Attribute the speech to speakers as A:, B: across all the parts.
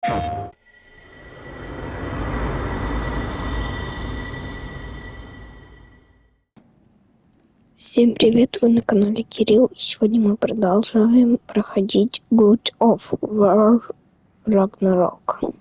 A: Всем привет, вы на канале Кирилл, и сегодня мы продолжаем проходить God of War Ragnarok.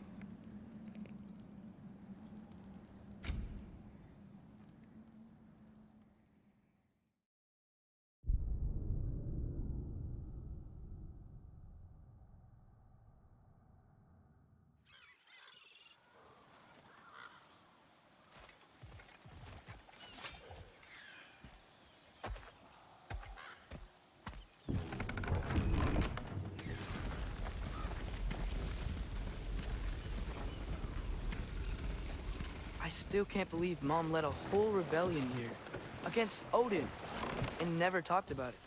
B: I still can't believe Mom led a whole rebellion here against Odin and never talked about it.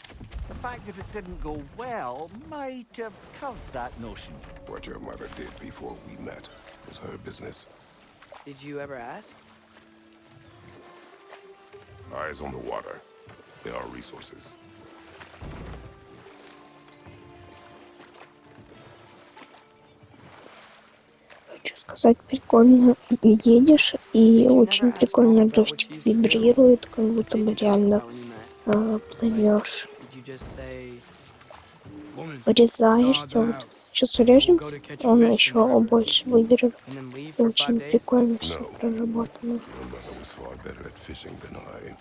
C: The fact that it didn't go well might have curved that notion.
D: What your mother did before we met was her business.
B: Did you ever ask?
D: Eyes on the water. There are resources.
A: Хочу сказать, прикольно едешь, и очень прикольно джойстик вибрирует, как будто бы реально плывешь. Вырезаешься, вот сейчас урежемся, он еще больше выберет. Очень прикольно все проработано.
D: Your mother was far better at fishing than I.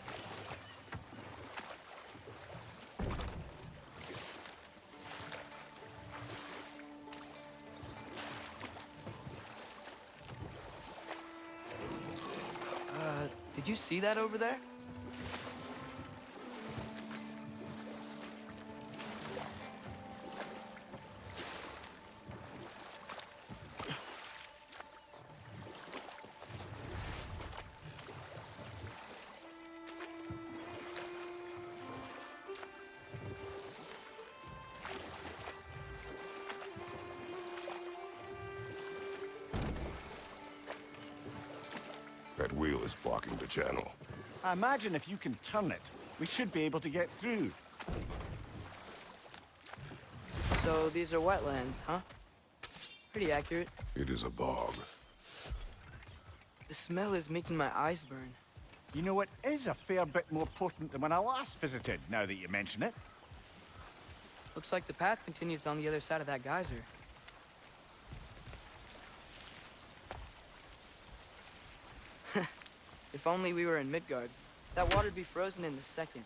B: Did you see that over there?
D: That wheel is blocking the channel.
C: I imagine if you can turn it, we should be able to get through.
B: So these are wetlands, huh? Pretty accurate.
D: It is a bog.
B: The smell is making my eyes burn.
C: You know, it is a fair bit more potent than when I last visited, now that you mention it.
B: Looks like the path continues on the other side of that geyser. If only we were in Midgard. That water'd be frozen in a second.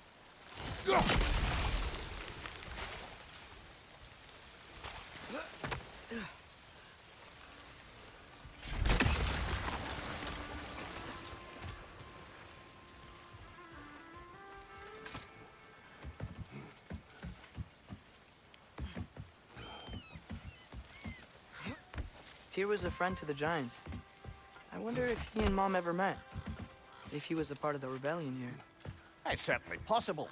B: Tyr was a friend to the Giants. I wonder if he and Mom ever met. If he was a part of the rebellion here.
C: It's certainly possible.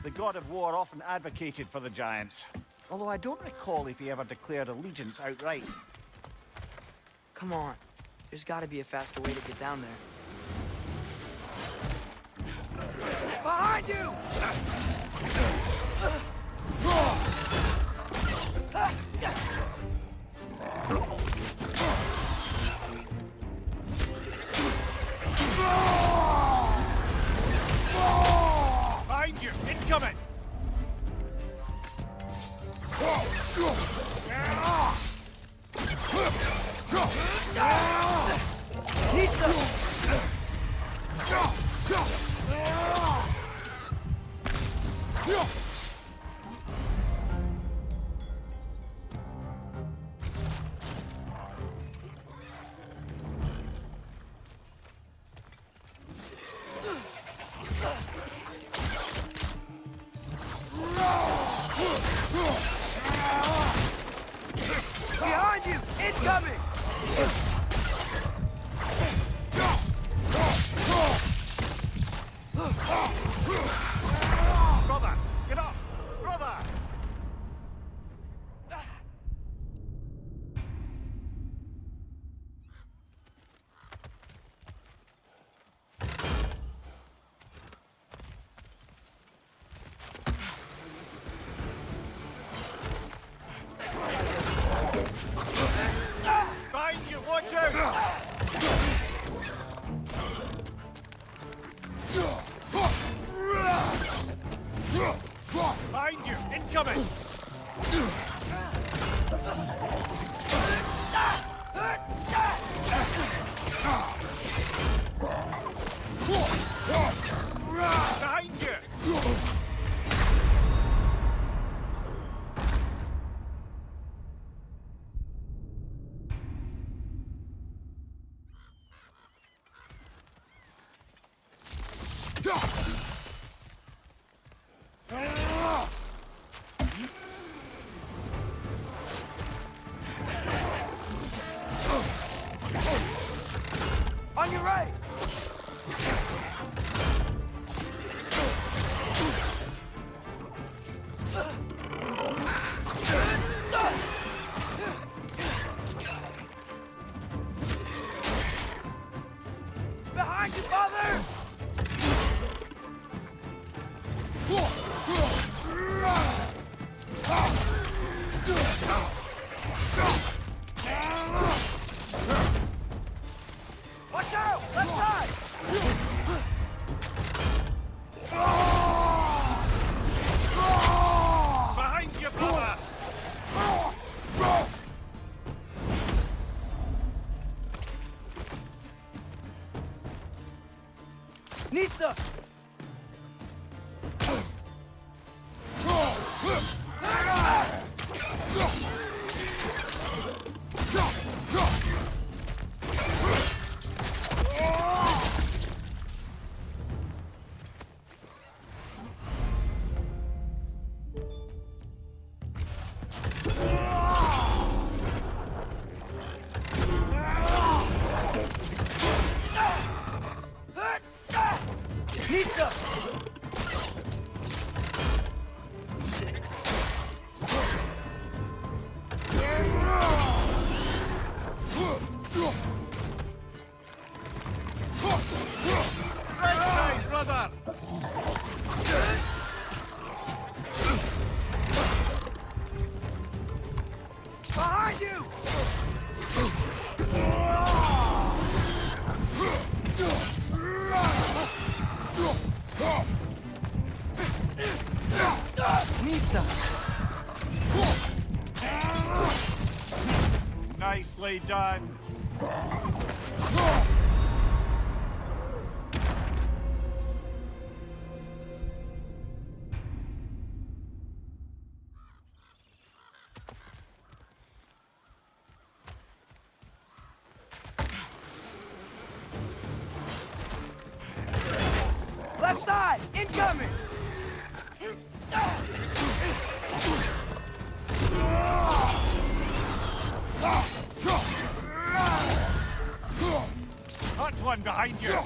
C: The god of war often advocated for the giants. Although I don't recall if he ever declared allegiance outright.
B: Come on. There's gotta be a faster way to get down there. Behind you!
C: Behind you! Incoming!
B: Behind you! Incoming!
C: Brother! Get up! Brother!
B: On your right! Behind you, father! Watch out! Left side!
C: Behind you, brother!
B: Nista! Nista!
C: Right side, brother!
B: Behind you! Nista!
C: Nicely done.
B: Left side! Incoming!
C: Hot one behind you.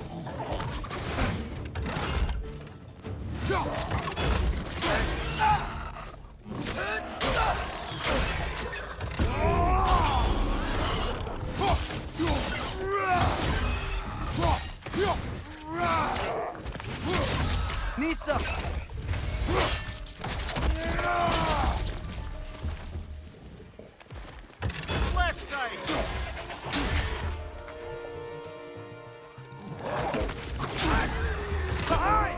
B: Nista!
C: Left side.
B: Behind!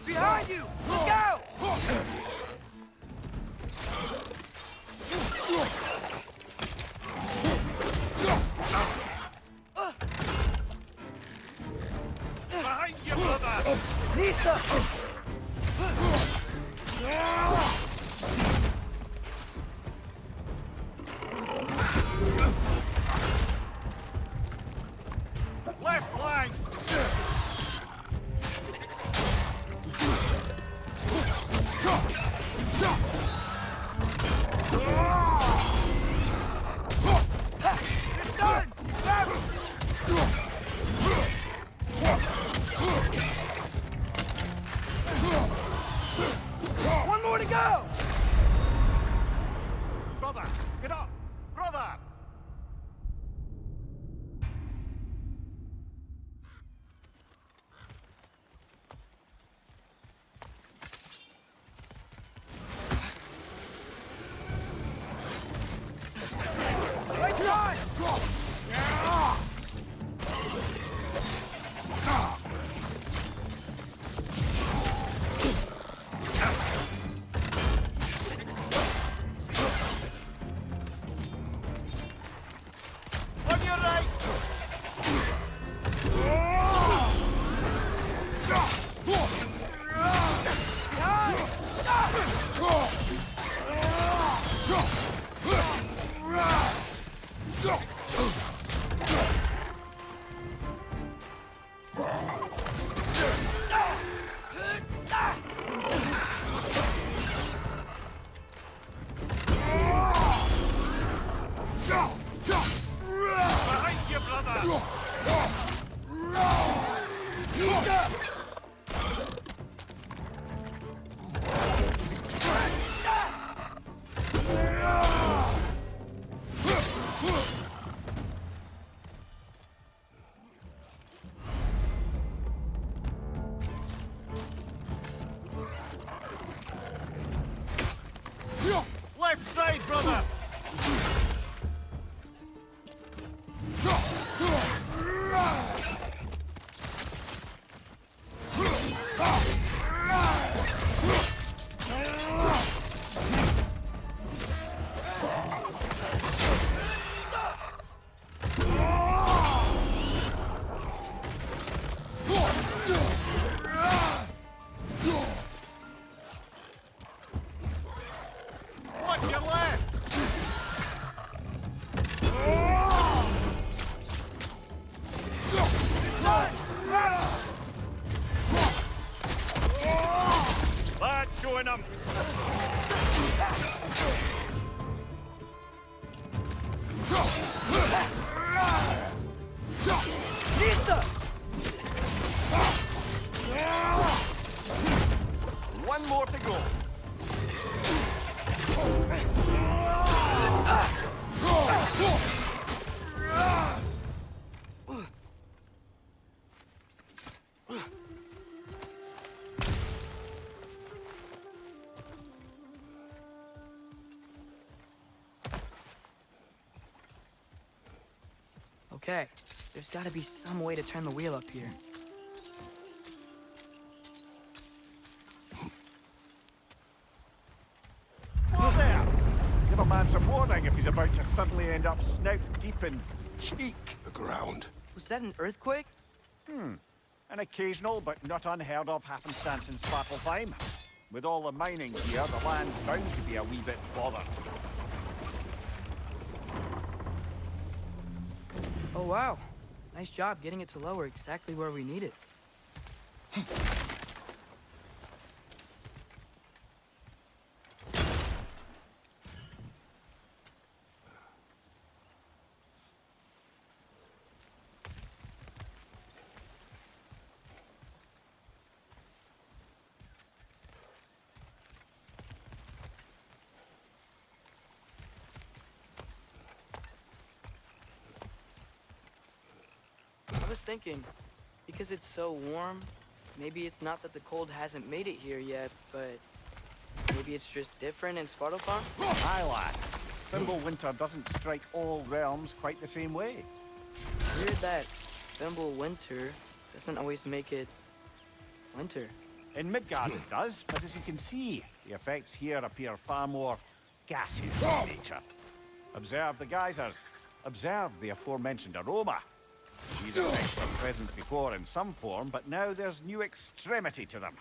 B: Behind you! Look out!
C: Behind you, brother.
B: Nista!
C: Left flank.
B: It's done! Grab him! One more to go!
C: Brother, get up. Brother.
B: Right side!
C: On your right.
B: Behind!
C: Left side, brother! Watch your left! That's showing him! One more to go.
B: Okay, there's gotta be some way to turn the wheel up here.
C: Whoa there! Give a man some warning if he's about to suddenly end up snout deep in cheek.
D: The ground.
B: Was that an earthquake?
C: An occasional but not unheard of happenstance in Svartalfheim. With all the mining here, the land's bound to be a wee bit bothered.
B: Oh wow, nice job getting it to lower exactly where we need it. I was thinking, because it's so warm, maybe it's not that the cold hasn't made it here yet, but maybe it's just different in Svartalfheim?
C: Aye, lad. Thimble winter doesn't strike all realms quite the same way.
B: Weird that Thimble winter doesn't always make it winter.
C: In Midgard it does, but as you can see, the effects here appear far more gaseous in nature. Observe the geysers. Observe the aforementioned aroma. These effects were present before in some form, but now there's new extremity to them.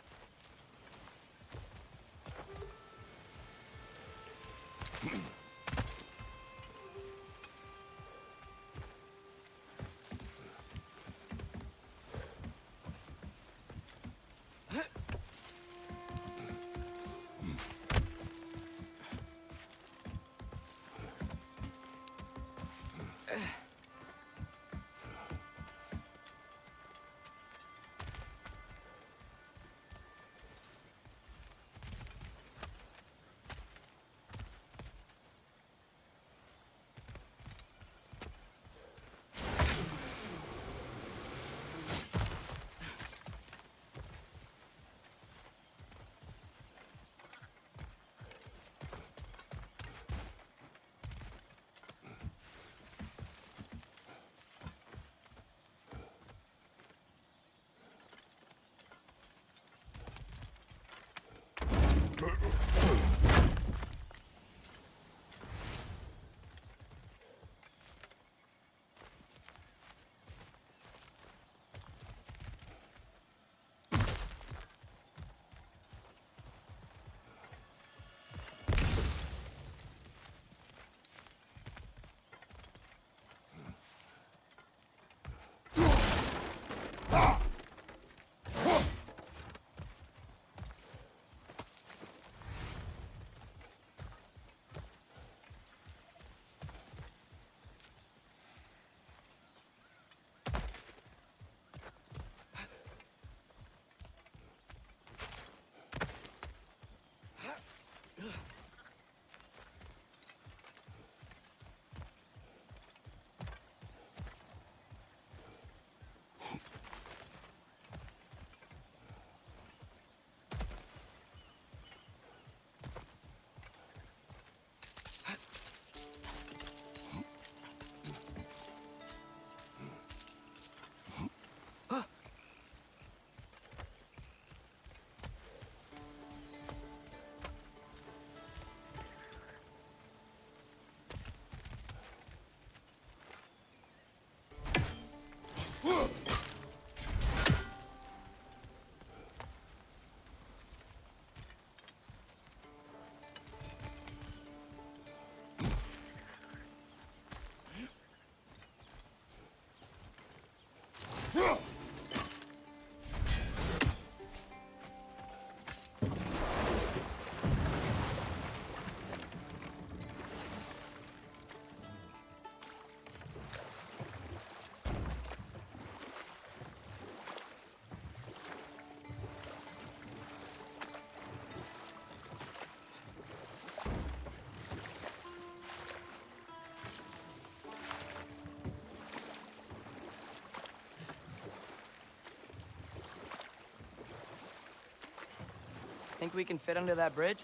B: Think we can fit under that bridge?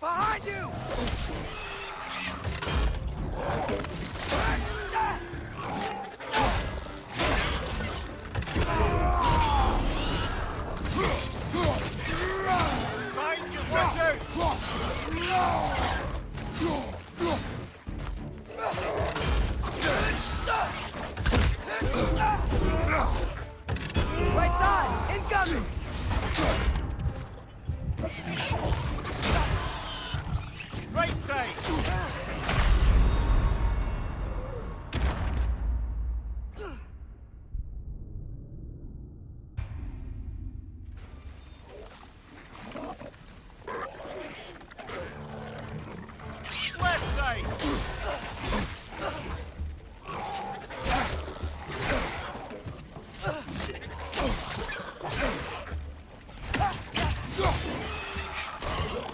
B: Behind you! Right side! Incoming!
C: Right side! Left side!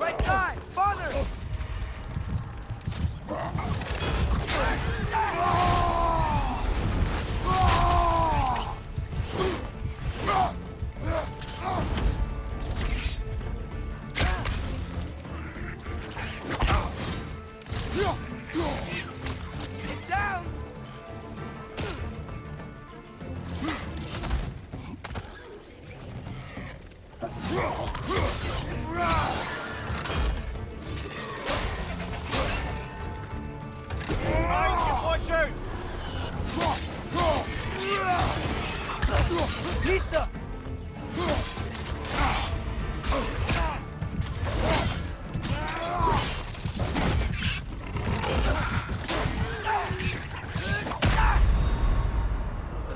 B: Right side! Farther! Get down!
C: Behind you, watch out!
B: Lista!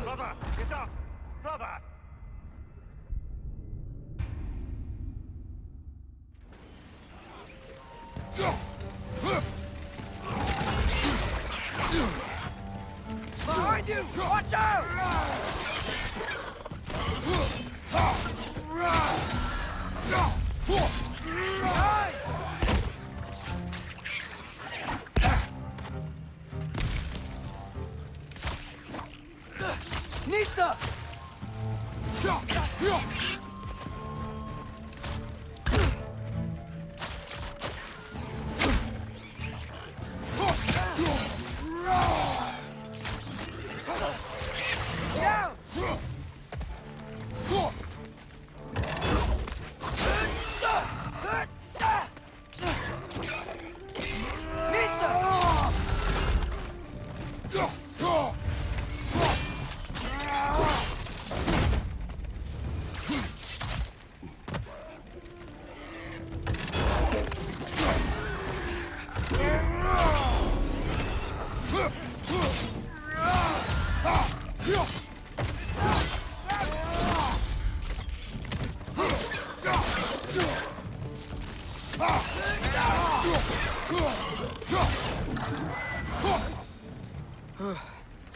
C: Brother, get up! Brother!
B: Behind you! Watch out! Behind! Nista! Down!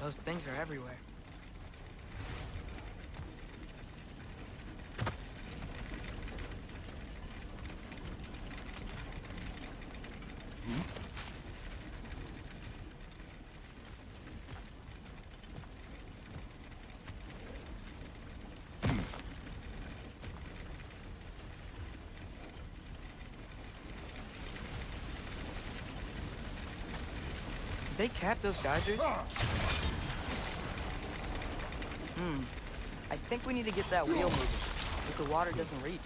B: Those things are everywhere. They cap those geysers? I think we need to get that wheel moving, if the water doesn't reach.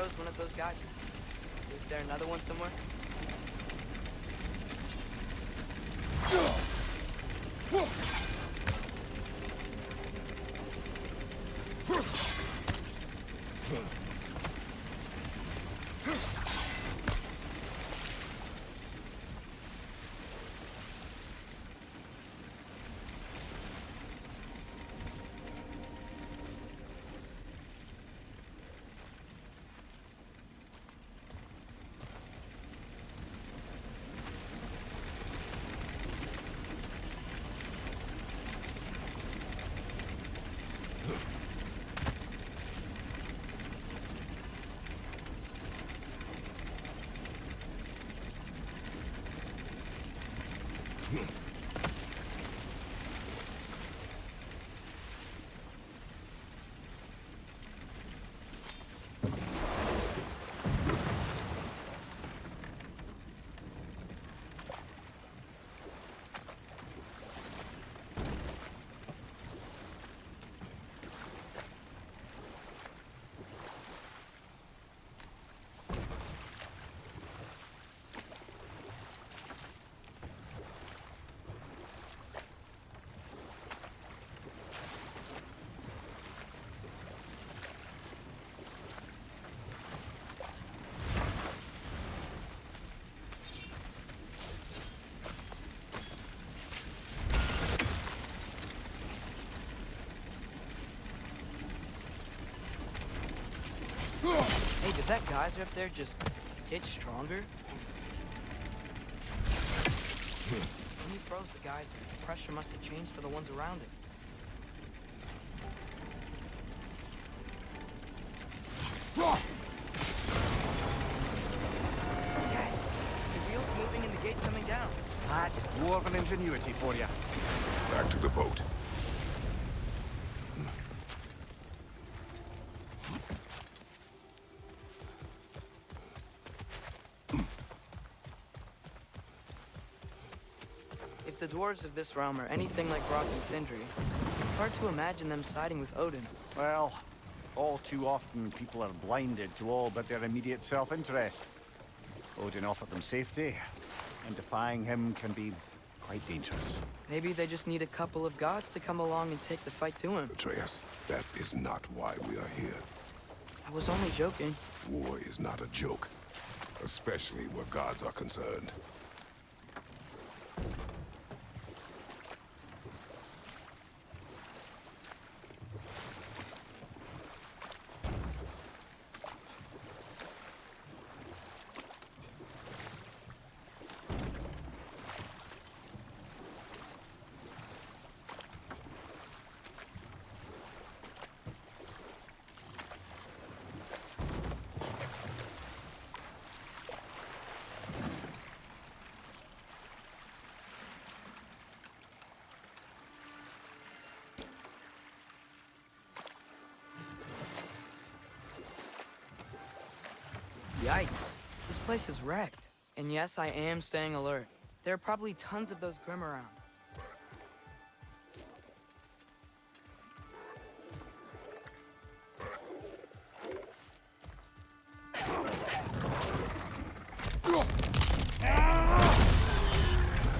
B: froze one of those geysers. Is there another one somewhere? Hey, did that geyser up there just get stronger? When he froze the geyser, the pressure must have changed for the ones around it. Dad, the wheel's moving and the gate's coming down.
C: That's dwarven ingenuity for you.
D: Back to the boat.
B: If the dwarves of this realm are anything like Brock and Sindri, it's hard to imagine them siding with Odin.
C: Well, all too often people are blinded to all but their immediate self-interest. Odin offered them safety, and defying him can be quite dangerous.
B: Maybe they just need a couple of gods to come along and take the fight to him.
D: Atreus, that is not why we are here.
B: I was only joking.
D: War is not a joke, especially where gods are concerned.
B: Yikes. This place is wrecked. And yes, I am staying alert. There are probably tons of those Grim around.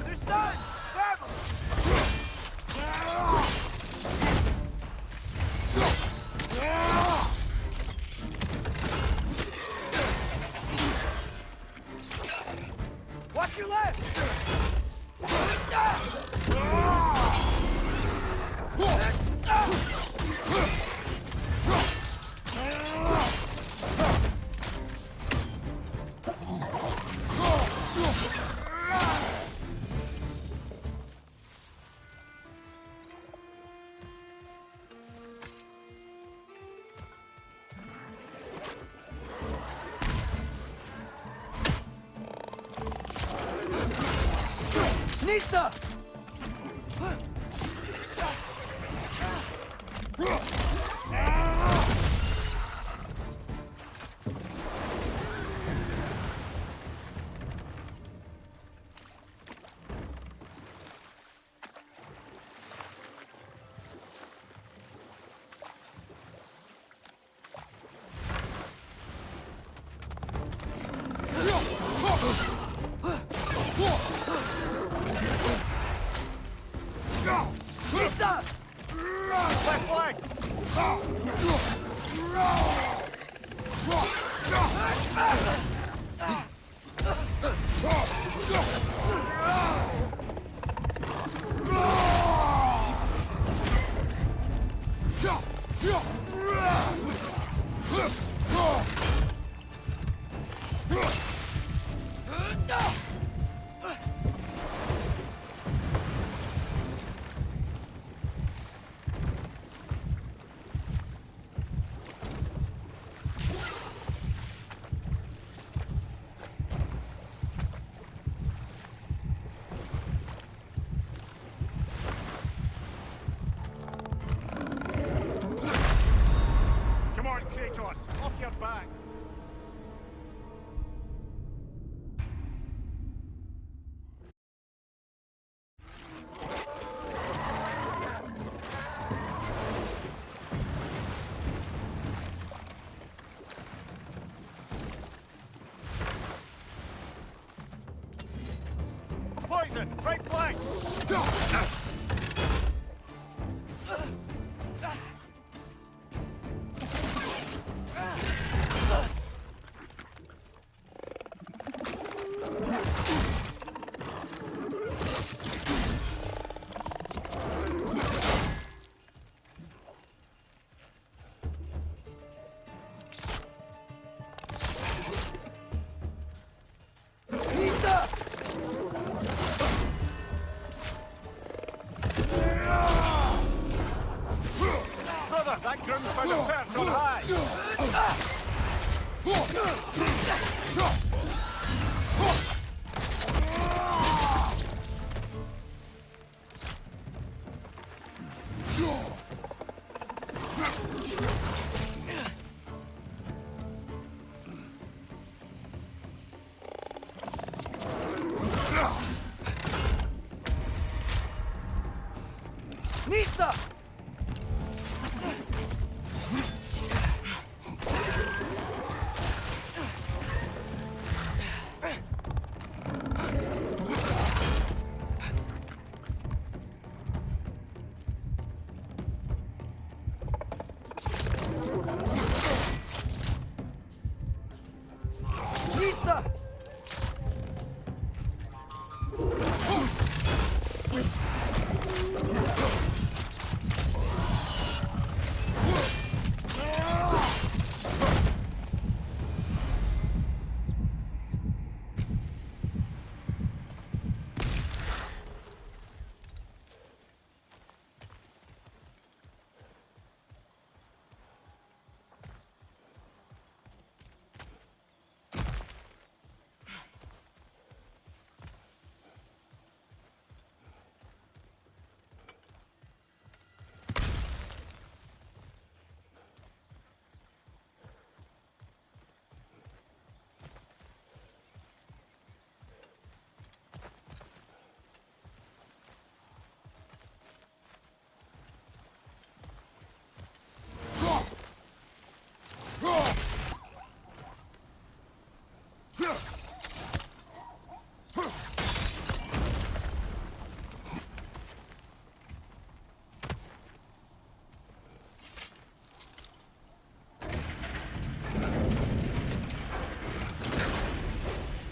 B: They're stunned! Grab 'em! Watch your left! Nisa!
C: Come on, Kratos, off your back. Poison, right flank! Brother, that groom's found a perch on high!
B: Nista! Nista!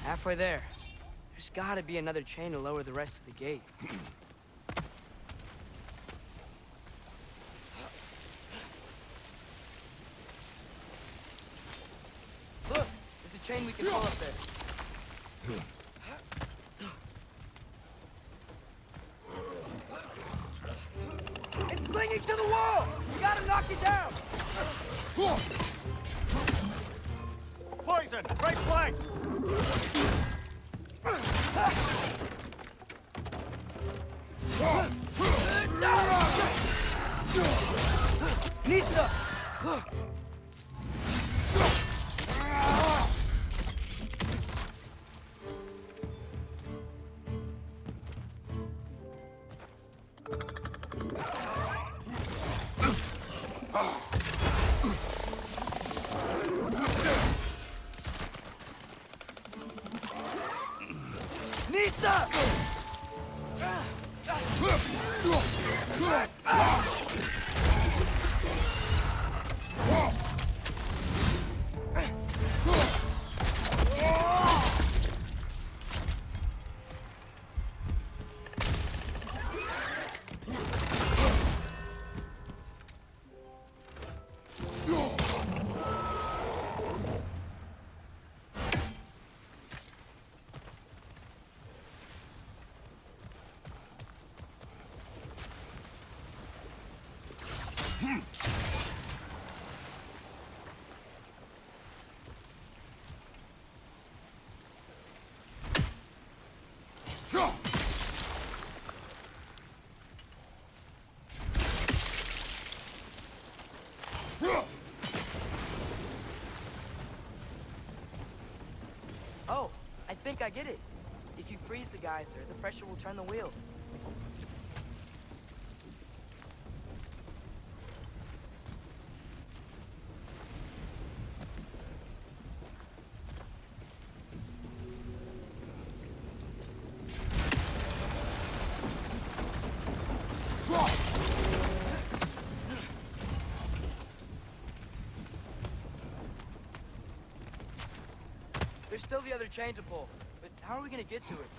B: Halfway there. There's gotta be another chain to lower the rest of the gate. Look! There's a chain we can pull up there. It's clinging to the wall! We gotta knock it down!
C: Poison, right flank!
B: Nista! Nista! think I get it. If you freeze the geyser, the pressure will turn the wheel. There's still the other chain to pull, but how are we gonna get to it?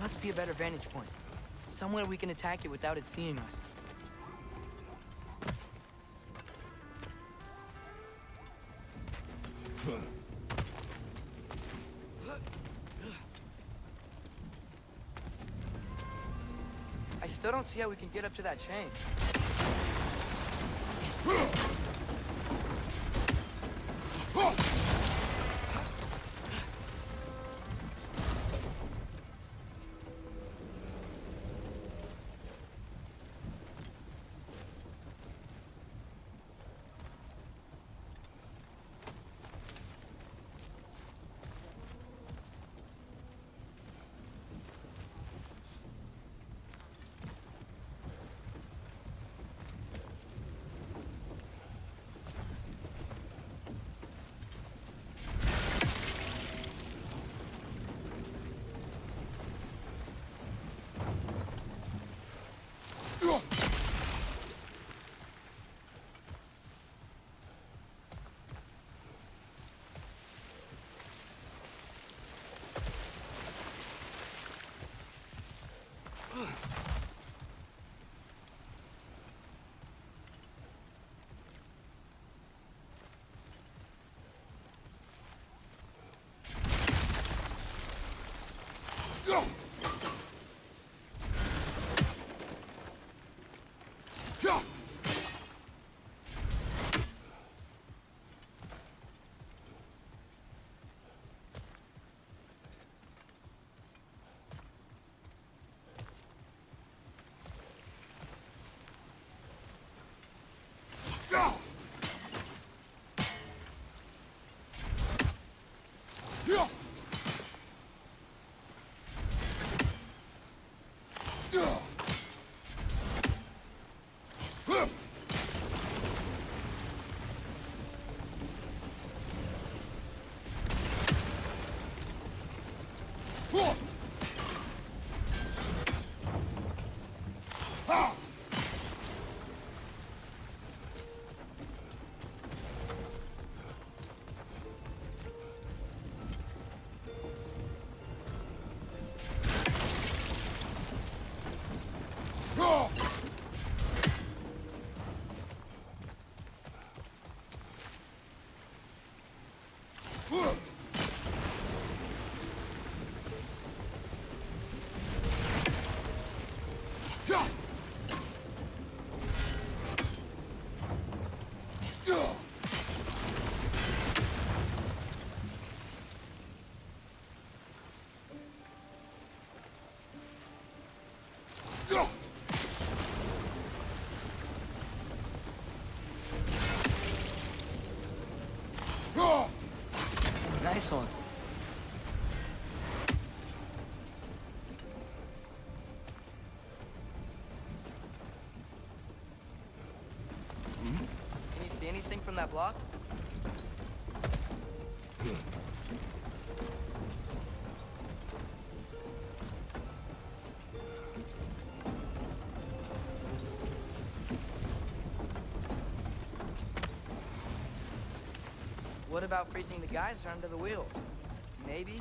B: Must be a better vantage point. Somewhere we can attack it without it seeing us. I still don't see how we can get up to that chain. Nice one. Can you see anything from that block? What about freezing the geyser under the wheel? Maybe?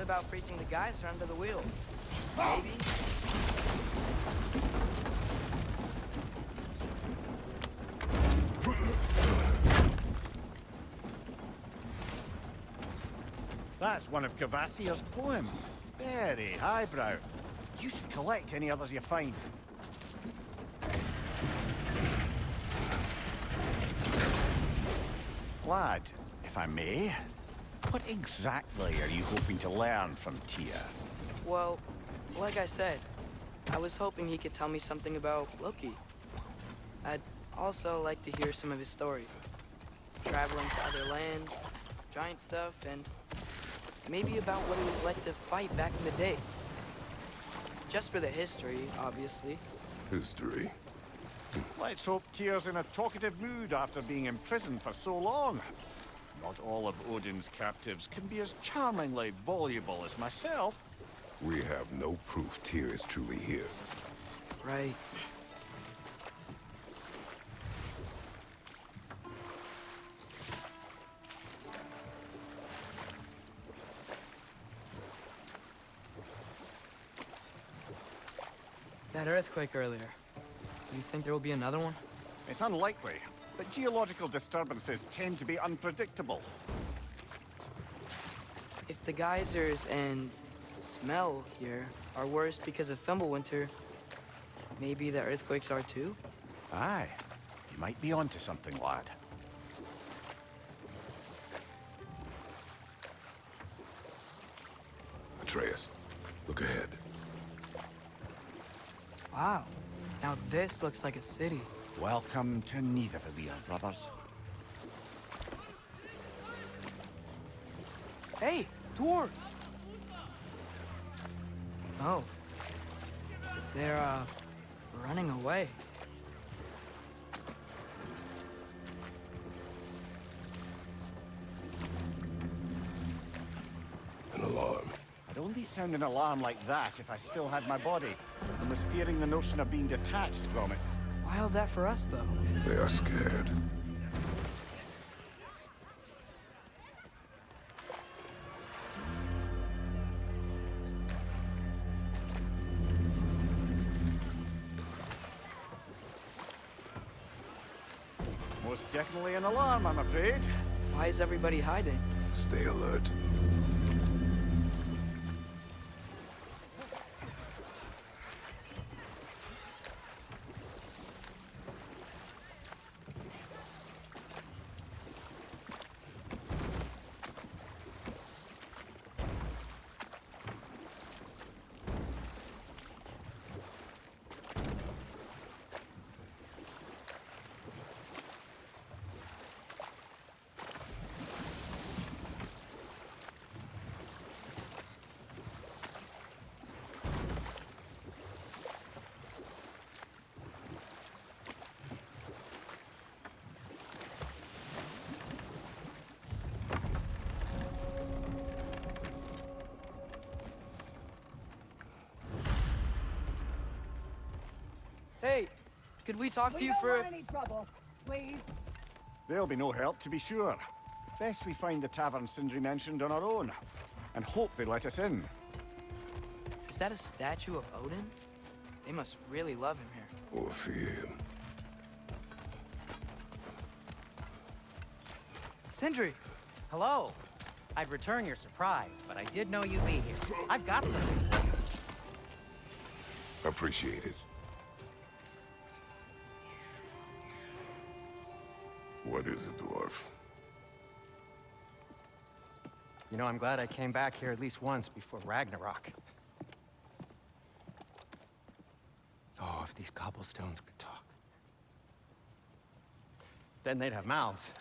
B: about freezing the geyser under the wheel. Maybe.
C: That's one of Cavassier's poems. Very highbrow. You should collect any others you find. Lad, if I may, what exactly are you hoping to learn from Tyr?
B: Well, like I said, I was hoping he could tell me something about Loki. I'd also like to hear some of his stories. Traveling to other lands, giant stuff, and maybe about what it was like to fight back in the day. Just for the history, obviously.
D: History.
C: Let's hope Tyr's in a talkative mood after being imprisoned for so long. Not all of Odin's captives can be as charmingly voluble as myself.
D: We have no proof Tyr is truly here.
B: Right. That earthquake earlier. Do you think there will be another one?
C: It's unlikely, but geological disturbances tend to be unpredictable.
B: If the geysers and smell here are worse because of Fimbulwinter, maybe the earthquakes are too?
C: Aye, you might be onto something, lad.
D: Atreus, look ahead.
B: Wow. Now this looks like a city.
C: Welcome to Nidavellir, brothers.
B: Hey, dwarves! Oh. They're, running away.
D: An alarm.
C: I'd only sound an alarm like that if I still had my body, and was fearing the notion of being detached from it.
B: Why all that for us, though?
D: They are scared.
C: Most definitely an alarm, I'm afraid.
B: Why is everybody hiding?
D: Stay alert.
B: Hey, could we talk to you for...
E: any trouble, please.
C: There'll be no help, to be sure. Best we find the tavern Sindri mentioned on our own, and hope they let us in.
B: Is that a statue of Odin? They must really love him here.
D: Or fear him.
B: Sindri!
F: Hello. I'd return your surprise, but I did know you'd be here. I've got something for you.
D: Appreciate it. What is it, dwarf?
F: You know, I'm glad I came back here at least once before Ragnarok. Oh, if these cobblestones could talk. Then they'd have mouths.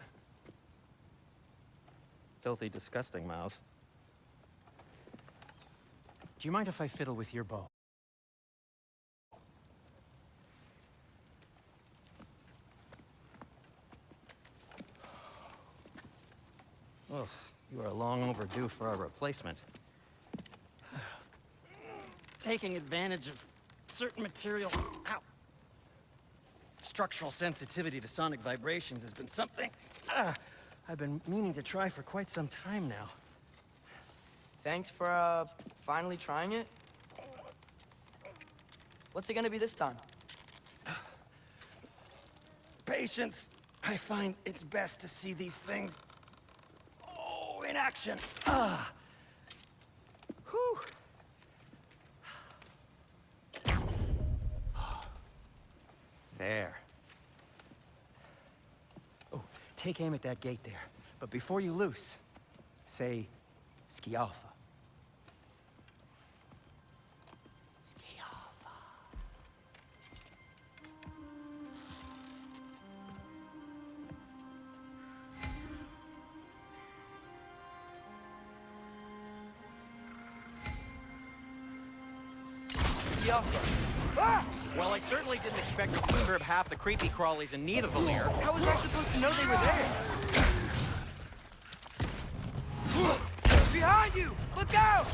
F: Filthy, disgusting mouths. Do you mind if I fiddle with your bow? Oh, you are long overdue for a replacement. Taking advantage of certain material... Ow! Structural sensitivity to sonic vibrations has been something I've been meaning to try for quite some time now.
B: Thanks for, finally trying it. What's it gonna be this time?
F: Patience. I find it's best to see these things, in action. Ah. Whew. There. Oh, take aim at that gate there. But before you loose, say, Skialfa. Skialfa. Ah! Well, I certainly didn't expect to disturb half the creepy crawlies in need of a lair.
B: How was I supposed to know they were there? Behind you! Look out!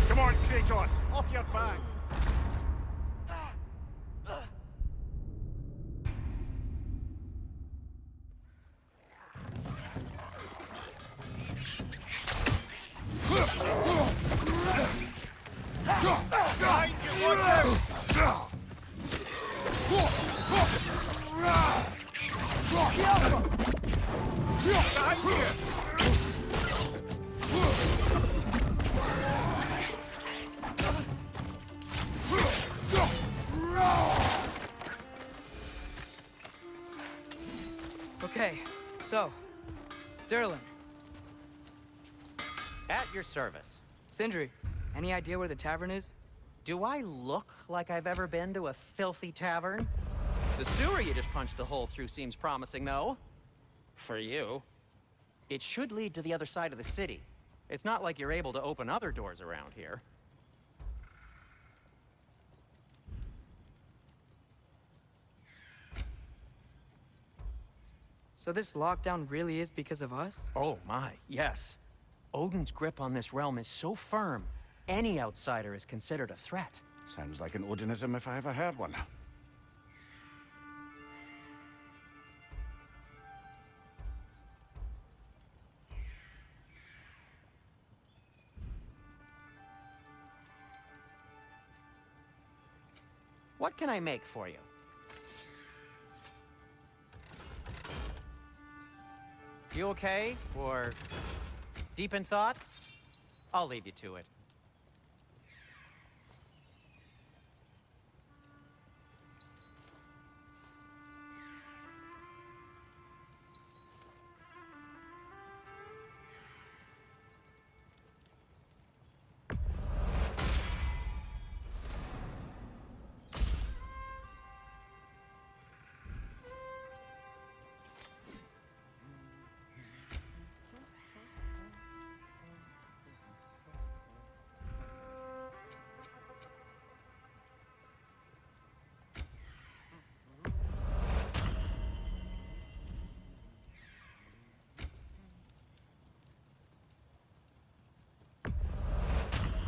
C: Come on, Kratos! Off your back! Behind you, watch out! Behind you!
B: Okay, so, Derlin,
F: At your service.
B: Sindri, any idea where the tavern is?
F: Do I look like I've ever been to a filthy tavern? The sewer you just punched a hole through seems promising, though. For you. It should lead to the other side of the city. It's not like you're able to open other doors around here.
B: So this lockdown really is because of us?
F: Oh my, yes. Odin's grip on this realm is so firm, any outsider is considered a threat.
C: Sounds like an Odinism if I ever heard one.
F: What can I make for you? You okay? Or deep in thought? I'll leave you to it.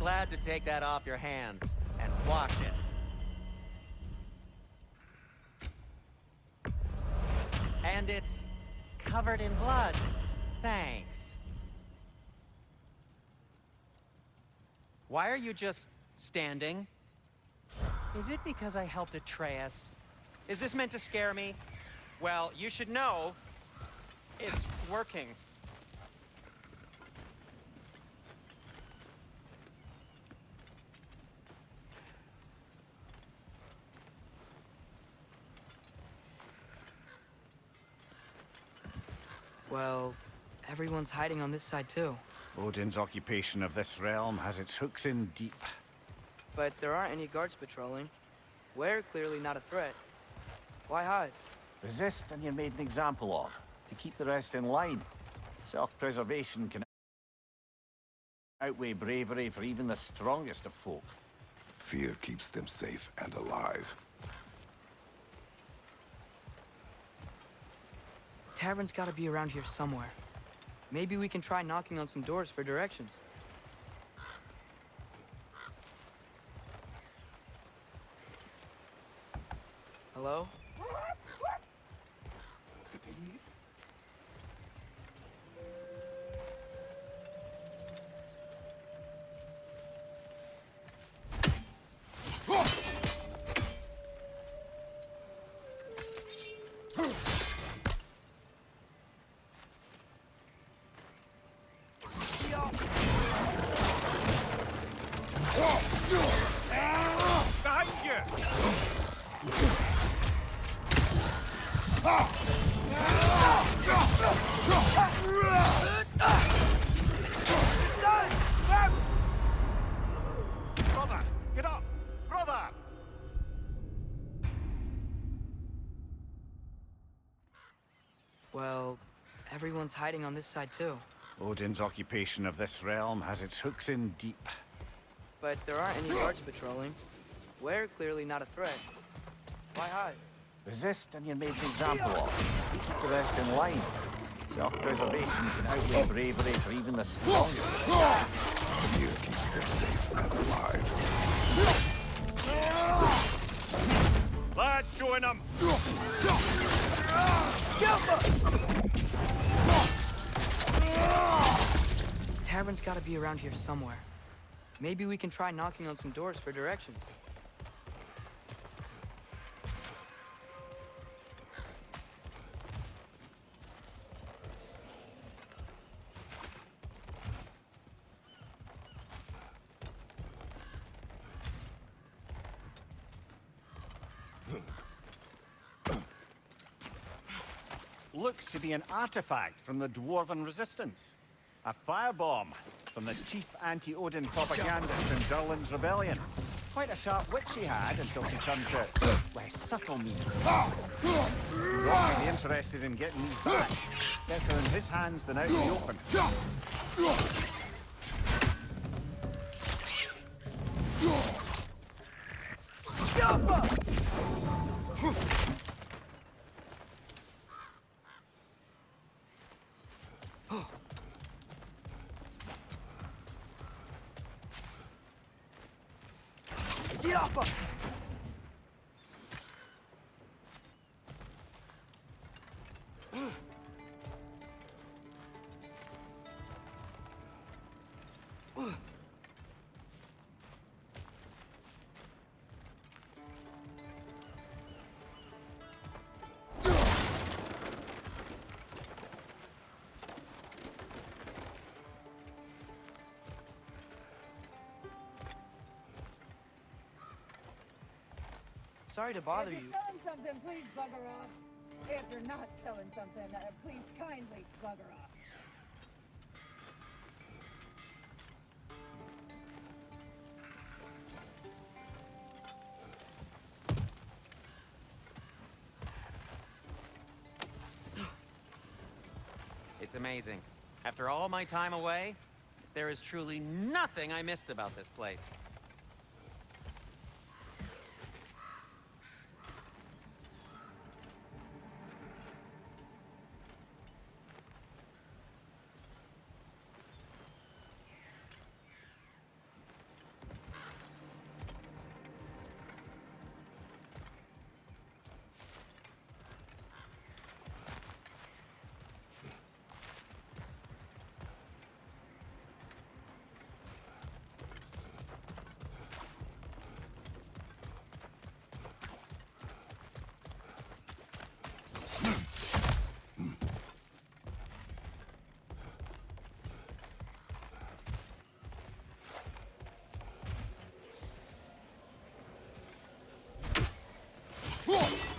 F: Glad to take that off your hands and wash it. And it's covered in blood. Thanks. Why are you just standing? Is it because I helped Atreus? Is this meant to scare me? Well, you should know, it's working.
B: Well, everyone's hiding on this side too.
C: Odin's occupation of this realm has its hooks in deep.
B: But there aren't any guards patrolling. We're clearly not a threat. Why hide?
C: Resist and you're made an example of, to keep the rest in line. Self-preservation can outweigh bravery for even the strongest of folk.
D: Fear keeps them safe and alive.
B: Tavern's gotta be around here somewhere. Maybe we can try knocking on some doors for directions. Hello?
C: Brother, get up! Brother!
B: Well, everyone's hiding on this side too.
C: Odin's occupation of this realm has its hooks in deep.
B: But there aren't any guards patrolling. We're clearly not a threat. Why hide?
C: Resist and you're made an example of. You keep the rest in line. Self-preservation can outweigh bravery for even the strongest.
D: Here keeps them safe and alive.
C: Lads, join them!
B: Tavern's gotta be around here somewhere. Maybe we can try knocking on some doors for directions.
C: Looks to be an artifact from the Dwarven Resistance. A firebomb from the chief anti-Odin propagandist in Durlin's rebellion. Quite a sharp wit she had until she turned to less subtle means. Rock would be interested in getting these back. Better in his hands than out in the open.
B: Sorry to bother
E: If
B: you.
E: you're selling something, please bugger off. If you're not selling something, please kindly bugger off.
F: It's amazing. After all my time away, there is truly nothing I missed about this place.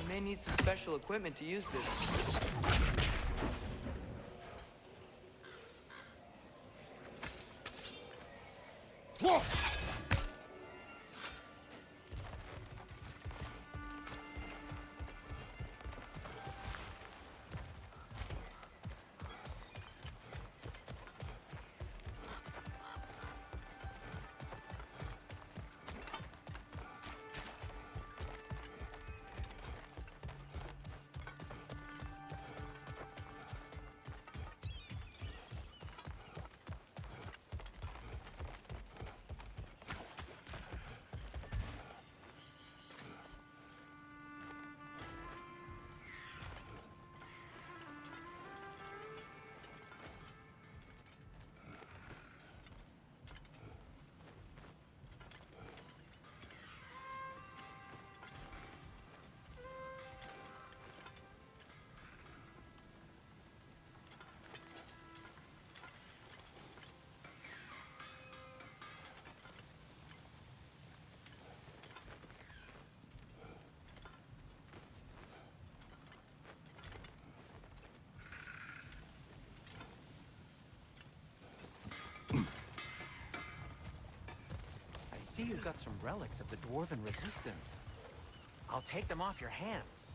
B: You may need some special equipment to use this.
F: see you've got some relics of the Dwarven resistance. I'll take them off your hands.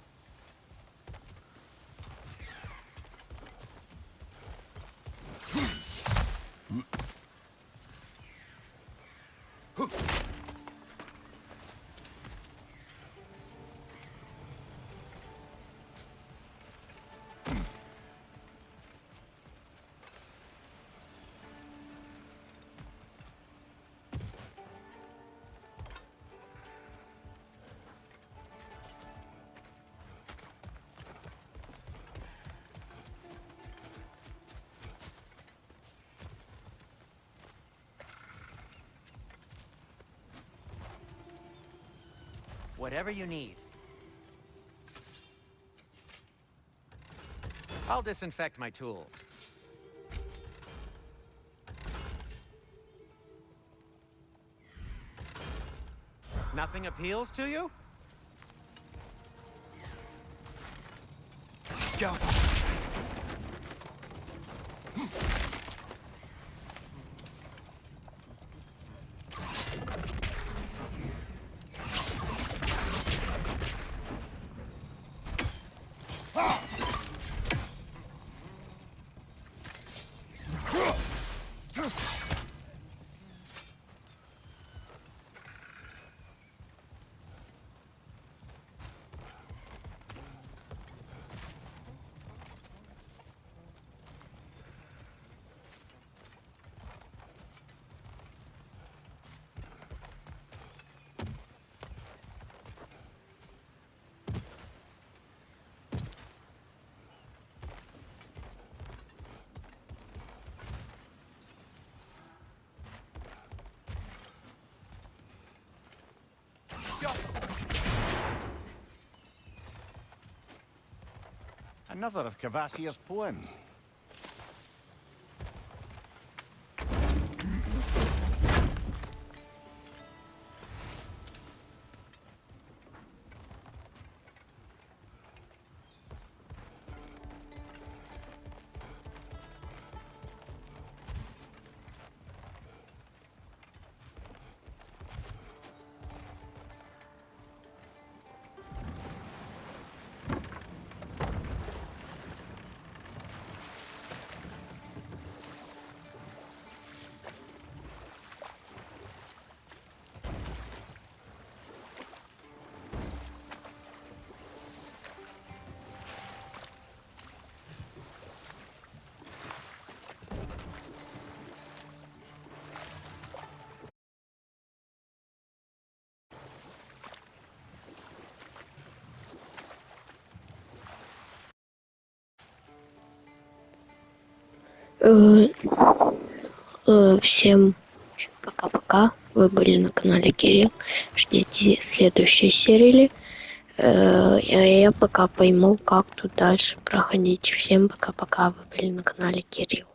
F: Whatever you need. I'll disinfect my tools. Nothing appeals to you? Go.
C: Another of Cavassier's poems.
A: Всем пока-пока. Вы были на канале Кирилл. Ждите следующей серии. Я пока пойму, как тут дальше проходить. Всем пока-пока. Вы были на канале Кирилл.